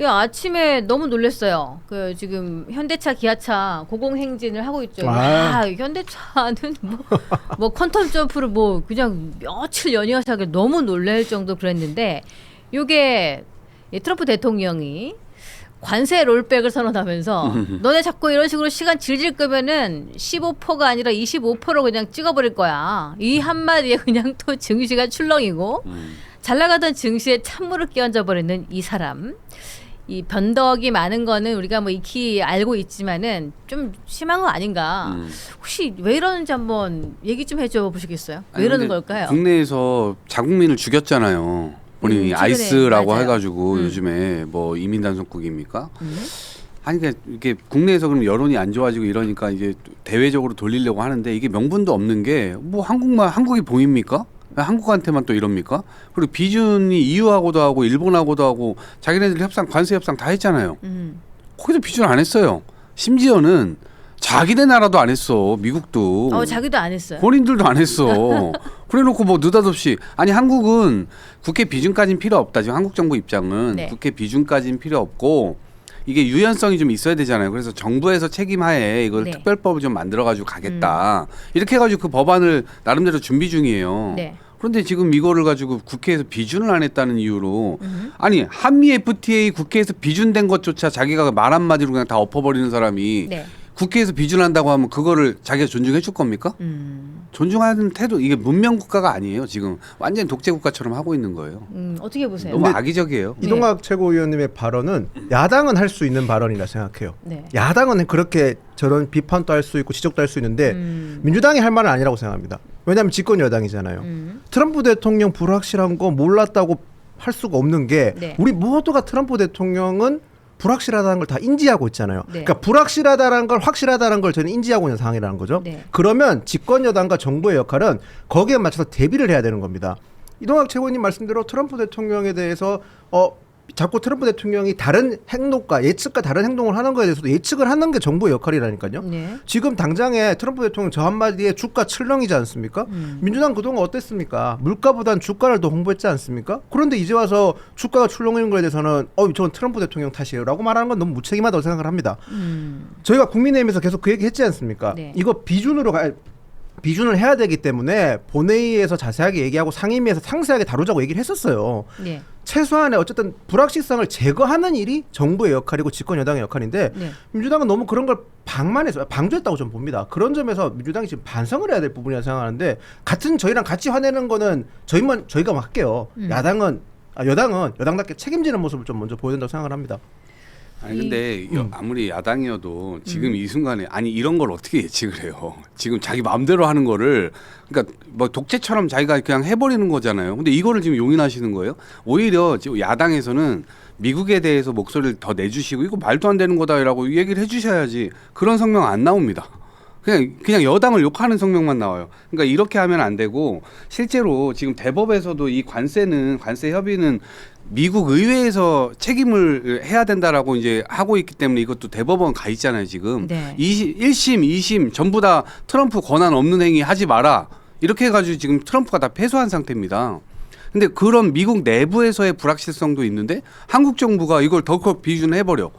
아침에 너무 놀랐어요. 그 지금 현대차, 기아차 고공행진을 하고 있죠. 현대차는 뭐 퀀텀 점프를 뭐 그냥 며칠 연이어서 하길 너무 놀랄 정도 그랬는데 요게 트럼프 대통령이 관세 롤백을 선언하면서 너네 자꾸 이런 식으로 시간 질질 끄면은 15%가 아니라 25%로 그냥 찍어버릴 거야. 이 한마디에 그냥 또 증시가 출렁이고 잘 나가던 증시에 찬물을 끼얹어 버리는 이 사람. 이 변덕이 많은 거는 우리가 뭐 익히 알고 있지만은 좀 심한 거 아닌가. 혹시 왜 이러는지 한번 얘기 좀 해줘 보시겠어요? 왜 이러는 걸까요? 국내에서 자국민을 죽였잖아요. 본인이 아이스라고 맞아요. 해가지고 요즘에 뭐 이민 단속국입니까? 아니 그러니까 이게 국내에서 그럼 여론이 안 좋아지고 이러니까 이제 대외적으로 돌리려고 하는데 이게 명분도 없는 게 뭐 한국이 보입니까? 한국한테만 또 이럽니까? 그리고 비준이 EU하고도 하고 일본하고도 하고 자기네들 협상 관세 협상 다 했잖아요. 거기도 비준 안 했어요. 심지어는 자기네 나라도 안 했어. 미국도. 자기도 안 했어요. 본인들도 안 했어. 그래놓고 뭐 느닷없이 아니 한국은 국회 비준까지는 필요 없다. 지금 한국 정부 입장은 네. 국회 비준까지는 필요 없고 이게 유연성이 좀 있어야 되잖아요. 그래서 정부에서 책임하에 이걸 네. 특별법을 좀 만들어가지고 가겠다. 이렇게 해가지고 그 법안을 나름대로 준비 중이에요. 네. 그런데 지금 이거를 가지고 국회에서 비준을 안 했다는 이유로 아니 한미 FTA 국회에서 비준된 것조차 자기가 말 한마디로 그냥 다 엎어버리는 사람이 네. 국회에서 비준한다고 하면 그거를 자기가 존중해 줄 겁니까? 존중하는 태도 이게 문명 국가가 아니에요. 지금 완전 독재 국가처럼 하고 있는 거예요. 어떻게 보세요? 너무 악의적이에요. 이동학 최고위원님의 발언은 야당은 할 수 있는 발언이라 생각해요. 네. 야당은 그렇게 저런 비판도 할 수 있고 지적도 할 수 있는데 민주당이 할 말은 아니라고 생각합니다. 왜냐하면 집권 여당이잖아요. 트럼프 대통령 불확실한 거 몰랐다고 할 수가 없는 게 네. 우리 모두가 트럼프 대통령은 불확실하다는 걸 다 인지하고 있잖아요. 네. 그러니까 불확실하다는 걸 확실하다는 걸 저는 인지하고 있는 상황이라는 거죠. 네. 그러면 집권 여당과 정부의 역할은 거기에 맞춰서 대비를 해야 되는 겁니다. 이동학 최고위원님 말씀대로 트럼프 대통령에 대해서 자꾸 트럼프 대통령이 다른 행동과 예측과 다른 행동을 하는 거에 대해서도 예측을 하는 게 정부의 역할이라니까요. 네. 지금 당장에 트럼프 대통령 저 한마디에 주가 출렁이지 않습니까? 민주당 그동안 어땠습니까? 물가보단 주가를 더 홍보했지 않습니까? 그런데 이제 와서 주가가 출렁이는 거에 대해서는 저건 트럼프 대통령 탓이에요 라고 말하는 건 너무 무책임하다고 생각을 합니다. 저희가 국민의힘에서 계속 그 얘기 했지 않습니까? 네. 이거 비준을 해야 되기 때문에 본회의에서 자세하게 얘기하고 상임위에서 상세하게 다루자고 얘기를 했었어요. 네. 최소한의 어쨌든 불확실성을 제거하는 일이 정부의 역할이고 집권 여당의 역할인데 네. 민주당은 민주당은 너무 그런 걸 방조했다고 좀 봅니다. 그런 점에서 민주당이 지금 반성을 해야 될 부분이라 생각하는데 같은 저희랑 같이 화내는 거는 저희가 할게요. 여당은 여당답게 책임지는 모습을 좀 먼저 보여야 된다고 생각을 합니다. 아니 근데 아무리 야당이어도 지금 이 순간에 아니 이런 걸 어떻게 예측을 해요? 지금 자기 마음대로 하는 거를 그러니까 뭐 독재처럼 자기가 그냥 해버리는 거잖아요. 근데 이거를 지금 용인하시는 거예요? 오히려 지금 야당에서는 미국에 대해서 목소리를 더 내주시고 이거 말도 안 되는 거다라고 얘기를 해주셔야지 그런 성명 안 나옵니다. 그냥 여당을 욕하는 성명만 나와요. 그러니까 이렇게 하면 안 되고 실제로 지금 대법에서도 이 관세 협의는 미국 의회에서 책임을 해야 된다라고 이제 하고 있기 때문에 이것도 대법원 가 있잖아요, 지금. 네. 1심, 2심 전부 다 트럼프 권한 없는 행위 하지 마라. 이렇게 해가지고 지금 트럼프가 다 패소한 상태입니다. 근데 그런 미국 내부에서의 불확실성도 있는데 한국 정부가 이걸 덜컥 비준해버려.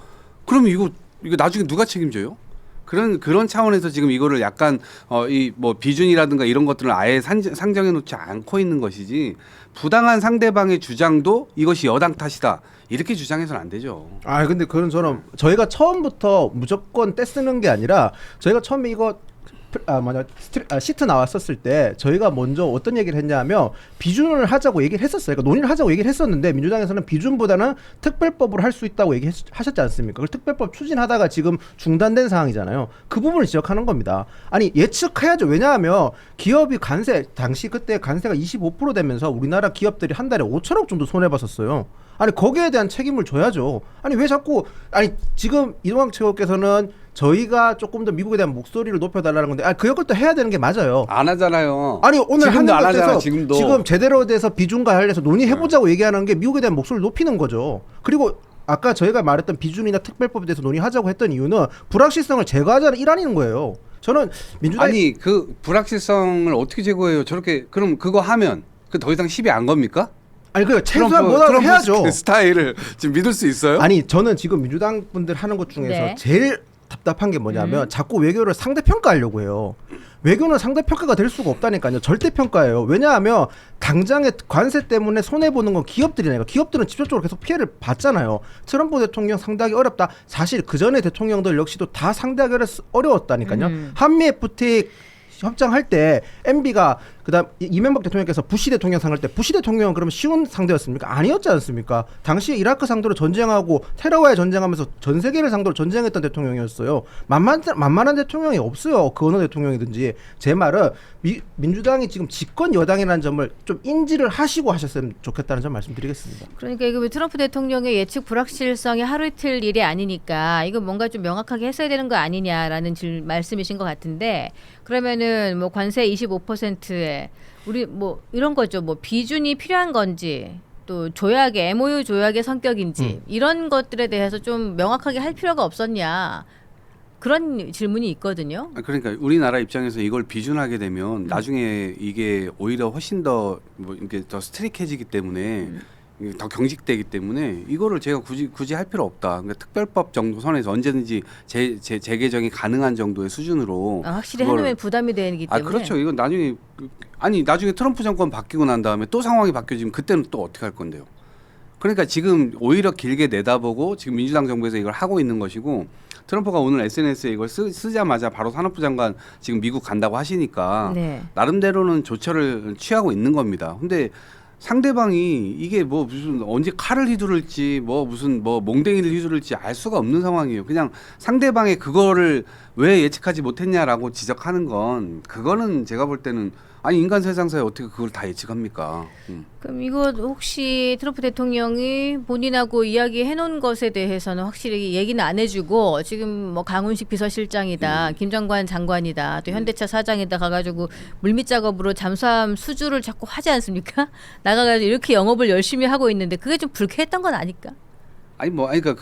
그럼 이거 나중에 누가 책임져요? 그런 차원에서 지금 이거를 약간 이 뭐 비준이라든가 이런 것들을 아예 상정해 놓지 않고 있는 것이지 부당한 상대방의 주장도 이것이 여당 탓이다 이렇게 주장해서는 안 되죠. 근데 그건 저희가 처음부터 무조건 떼쓰는 게 아니라 저희가 처음에 이거 시트 나왔었을 때 저희가 먼저 어떤 얘기를 했냐면 비준을 하자고 얘기를 했었어요. 그러니까 논의를 하자고 얘기를 했었는데 민주당에서는 비준보다는 특별법으로 할 수 있다고 얘기하셨지 않습니까? 그 특별법 추진하다가 지금 중단된 상황이잖아요. 그 부분을 지적하는 겁니다. 아니 예측해야죠. 왜냐하면 기업이 당시 그때 관세가 25% 되면서 우리나라 기업들이 한 달에 5천억 정도 손해봤었어요. 아니 거기에 대한 책임을 져야죠. 아니 왜 자꾸 지금 이동학 최고께서는 저희가 조금 더 미국에 대한 목소리를 높여달라는 건데 그 역할도 해야 되는 게 맞아요. 안 하잖아요. 아니 오늘 지금도 안 하잖아. 지금 제대로 돼서 비준과 관련해서 논의해보자고 얘기하는 게 미국에 대한 목소리를 높이는 거죠. 그리고 아까 저희가 말했던 비준이나 특별법에 대해서 논의하자고 했던 이유는 불확실성을 제거하자는 일환인 거예요. 저는 민주당이 그 불확실성을 어떻게 제거해요? 저렇게 그럼 그거 하면 그 더 이상 시비 안 겁니까? 아니 그 최소한 뭐라도 해야죠. 그 스타일을 지금 믿을 수 있어요? 아니 저는 지금 민주당 분들 하는 것 중에서 네. 제일 답답한 게 뭐냐면 자꾸 외교를 상대평가하려고 해요. 외교는 상대평가가 될 수가 없다니까요. 절대평가예요. 왜냐하면 당장의 관세 때문에 손해보는 건 기업들이니까 기업들은 직접적으로 계속 피해를 받잖아요. 트럼프 대통령 상대하기 어렵다. 사실 그전의 대통령들 역시도 다 상대하기 어려웠다니까요. 한미 FTA 협정할 때 MB가 그다음 이명박 대통령께서 부시 대통령 상할 때 부시 대통령은 그러면 쉬운 상대였습니까? 아니었지 않습니까? 당시에 이라크 상대로 전쟁하고 테러와의 전쟁하면서 전 세계를 상대로 전쟁했던 대통령이었어요. 만만한 대통령이 없어요. 그 어느 대통령이든지. 제 말은 민주당이 지금 집권 여당이라는 점을 좀 인지를 하시고 하셨으면 좋겠다는 점 말씀드리겠습니다. 그러니까 이거 트럼프 대통령의 예측 불확실성이 하루 이틀 일이 아니니까 이거 뭔가 좀 명확하게 했어야 되는 거 아니냐라는 말씀이신 것 같은데 그러면은 뭐 관세 25%에 우리 뭐 이런 거죠. 뭐 비준이 필요한 건지 또 조약의 MOU 조약의 성격인지 이런 것들에 대해서 좀 명확하게 할 필요가 없었냐. 그런 질문이 있거든요. 그러니까 우리나라 입장에서 이걸 비준하게 되면 나중에 이게 오히려 훨씬 더 뭐 이게 더 스트릭해지기 때문에 이게 더 경직되기 때문에 이거를 제가 굳이 할 필요 없다. 그러니까 특별법 정도 선에서 언제든지 재개정이 가능한 정도의 수준으로 확실히 해놓으면 부담이 되기 때문에. 그렇죠. 이건 나중에 나중에 트럼프 정권 바뀌고 난 다음에 또 상황이 바뀌어지면 그때는 또 어떻게 할 건데요? 그러니까 지금 오히려 길게 내다보고 지금 민주당 정부에서 이걸 하고 있는 것이고 트럼프가 오늘 SNS에 이걸 쓰자마자 바로 산업부 장관 지금 미국 간다고 하시니까 네. 나름대로는 조처를 취하고 있는 겁니다. 근데 상대방이 이게 뭐 무슨 언제 칼을 휘두를지 뭐 무슨 뭐 몽댕이를 휘두를지 알 수가 없는 상황이에요. 그냥 상대방의 그거를 왜 예측하지 못했냐라고 지적하는 건 그거는 제가 볼 때는 아니 인간 세상사에 어떻게 그걸 다 예측합니까? 그럼 이거 혹시 트럼프 대통령이 본인하고 이야기해 놓은 것에 대해서는 확실히 얘기는 안 해주고 지금 뭐 강훈식 비서실장이다, 김정관 장관이다, 또 현대차 사장이다 가가지고 물밑 작업으로 잠수함 수주를 자꾸 하지 않습니까? 나가가지고 이렇게 영업을 열심히 하고 있는데 그게 좀 불쾌했던 건 아닐까? 그러니까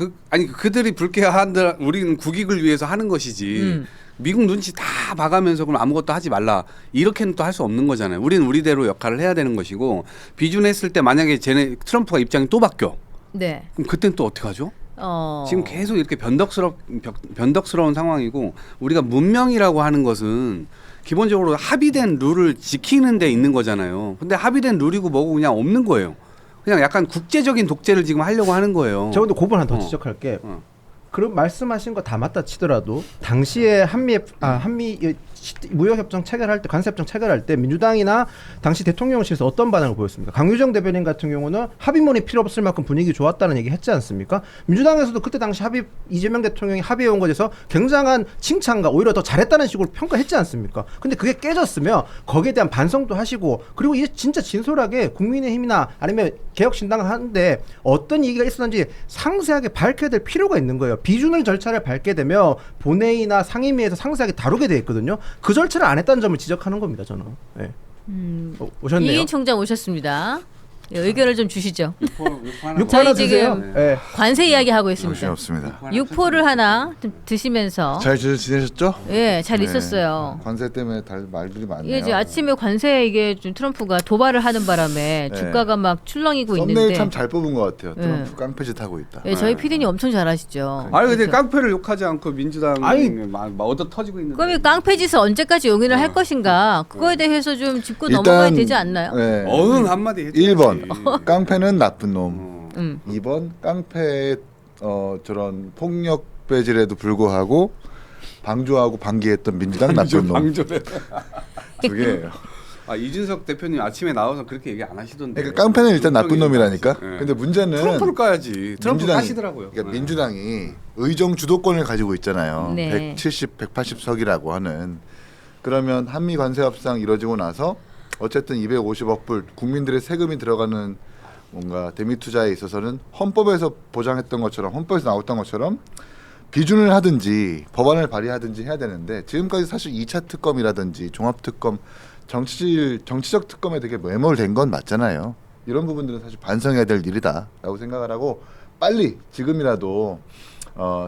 그들이 불쾌한들 우리는 국익을 위해서 하는 것이지. 미국 눈치 다 봐가면서 그럼 아무것도 하지 말라 이렇게는 또 할 수 없는 거잖아요. 우리는 우리대로 역할을 해야 되는 것이고 비준했을 때 만약에 트럼프가 입장이 또 바뀌어. 네. 그럼 그때는 또 어떻게 하죠? 지금 계속 이렇게 변덕스러운 상황이고 우리가 문명이라고 하는 것은 기본적으로 합의된 룰을 지키는 데 있는 거잖아요. 근데 합의된 룰이고 뭐고 그냥 없는 거예요. 그냥 약간 국제적인 독재를 지금 하려고 하는 거예요. 제가 근데 그분 하나 더 지적할게. 그럼 말씀하신 거 다 맞다 치더라도 당시에 한미 무역협정 체결할 때 관세협정 체결할 때 민주당이나 당시 대통령실에서 어떤 반응을 보였습니까? 강유정 대변인 같은 경우는 합의문이 필요 없을 만큼 분위기 좋았다는 얘기 했지 않습니까? 민주당에서도 그때 당시 이재명 대통령이 합의해 온 것에서 굉장한 칭찬과 오히려 더 잘했다는 식으로 평가했지 않습니까? 근데 그게 깨졌으면 거기에 대한 반성도 하시고 그리고 이제 진짜 진솔하게 국민의힘이나 아니면 개혁신당을 하는데 어떤 얘기가 있었는지 상세하게 밝혀야 될 필요가 있는 거예요. 비준을 절차를 밟게 되면 본회의나 상임위에서 상세하게 다루게 돼 있거든요. 그 절차를 안 했다는 점을 지적하는 겁니다. 저는. 네. 오셨네요. 이인 총장 오셨습니다. 의견을 좀 주시죠. 육포 하나 주세요. 지금 네. 관세 이야기 하고 정신 있습니다. 없습니다. 육포를 하나 좀 드시면서 잘 지내셨죠? 예, 잘 네. 있었어요. 관세 때문에 말들이 많네요. 이게 이제 아침에 관세 이게 좀 트럼프가 도발을 하는 바람에 네. 주가가 막 출렁이고 썸네일 있는데 참 잘 뽑은 것 같아요. 네. 트럼프 깡패짓 하고 있다. 예, 저희 PD님 엄청 잘하시죠. 근데 그렇죠. 깡패를 욕하지 않고 민주당이 아니, 막 얻어 터지고 있는데. 그럼 이 깡패짓을 언제까지 용인을 할 것인가? 그거에 대해서 좀 짚고 넘어가야 되지 않나요? 네. 한마디 했지. 1번 깡패는 나쁜 놈. 2번 깡패의 저런 폭력 배질에도 불구하고 방조하고 방기했던 민주당 나쁜 놈. 방조래. 두 개예요. 이준석 대표님 아침에 나와서 그렇게 얘기 안 하시던데. 그러니까 깡패는 일단 나쁜 놈이라니까. 네. 근데 문제는 트럼프를 까야지. 트럼프 까시더라고요. 그러니까 민주당이 의정 주도권을 가지고 있잖아요. 네. 170, 180석이라고 하는. 그러면 한미 관세 협상 이루어지고 나서 어쨌든 250억 불 국민들의 세금이 들어가는 뭔가 대미 투자에 있어서는 헌법에서 보장했던 것처럼 헌법에서 나왔던 것처럼 비준을 하든지 법안을 발의하든지 해야 되는데 지금까지 사실 2차 특검이라든지 종합특검 정치적 특검에 되게 매몰된 건 맞잖아요. 이런 부분들은 사실 반성해야 될 일이다라고 생각을 하고 빨리 지금이라도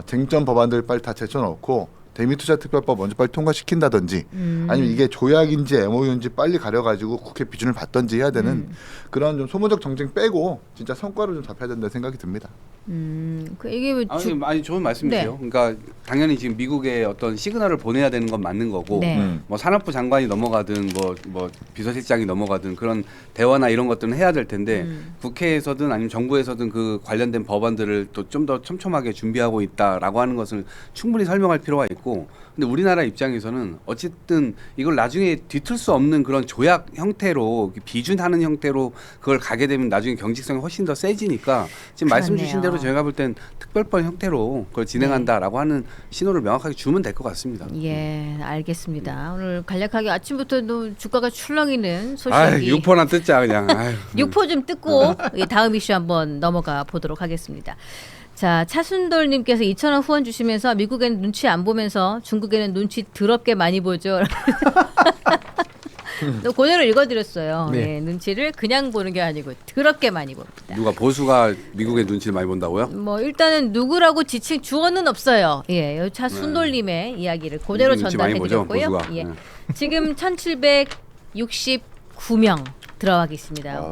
쟁점 법안들 빨리 다 제쳐놓고 대미투자 특별법 먼저 빨리 통과시킨다든지 아니면 이게 조약인지 MOU인지 빨리 가려가지고 국회 비준을 받든지 해야 되는 그런 좀 소모적 정쟁 빼고 진짜 성과로 좀 잡혀야 된다는 생각이 듭니다. 이게 뭐 아니 좋은 말씀이세요. 네. 그러니까 당연히 지금 미국에 어떤 시그널을 보내야 되는 건 맞는 거고, 네. 뭐 산업부 장관이 넘어가든 뭐 비서실장이 넘어가든 그런 대화나 이런 것들은 해야 될 텐데 국회에서든 아니면 정부에서든 그 관련된 법안들을 또 좀 더 촘촘하게 준비하고 있다라고 하는 것을 충분히 설명할 필요가 있고, 근데 우리나라 입장에서는 어쨌든 이걸 나중에 뒤틀 수 없는 그런 조약 형태로 비준하는 형태로 그걸 가게 되면 나중에 경직성이 훨씬 더 세지니까 지금 말씀 주신 그렇네요. 대로 저희가 볼 땐 특별법 형태로 그걸 진행한다라고 하는 신호를 명확하게 주면 될 것 같습니다. 예, 알겠습니다. 오늘 간략하게 아침부터 주가가 출렁이는 아, 소식이 6%나 뜯자 그냥. 아유. 6% 좀 뜯고 다음 이슈 한번 넘어가 보도록 하겠습니다. 자, 차순돌님께서 2,000원 후원 주시면서 미국에는 눈치 안 보면서 중국에는 눈치 더럽게 많이 보죠. 또 그대로 읽어드렸어요. 네. 예, 눈치를 그냥 보는 게 아니고 더럽게 많이 봅니다. 누가 보수가 미국의 눈치를 많이 본다고요? 뭐 일단은 누구라고 지칭 주어는 없어요. 예, 차순돌님의 이야기를 그대로 눈치 많이 보죠, 전달해드렸고요. 보수가. 예, 네. 지금 1,769명 들어와 계십니다.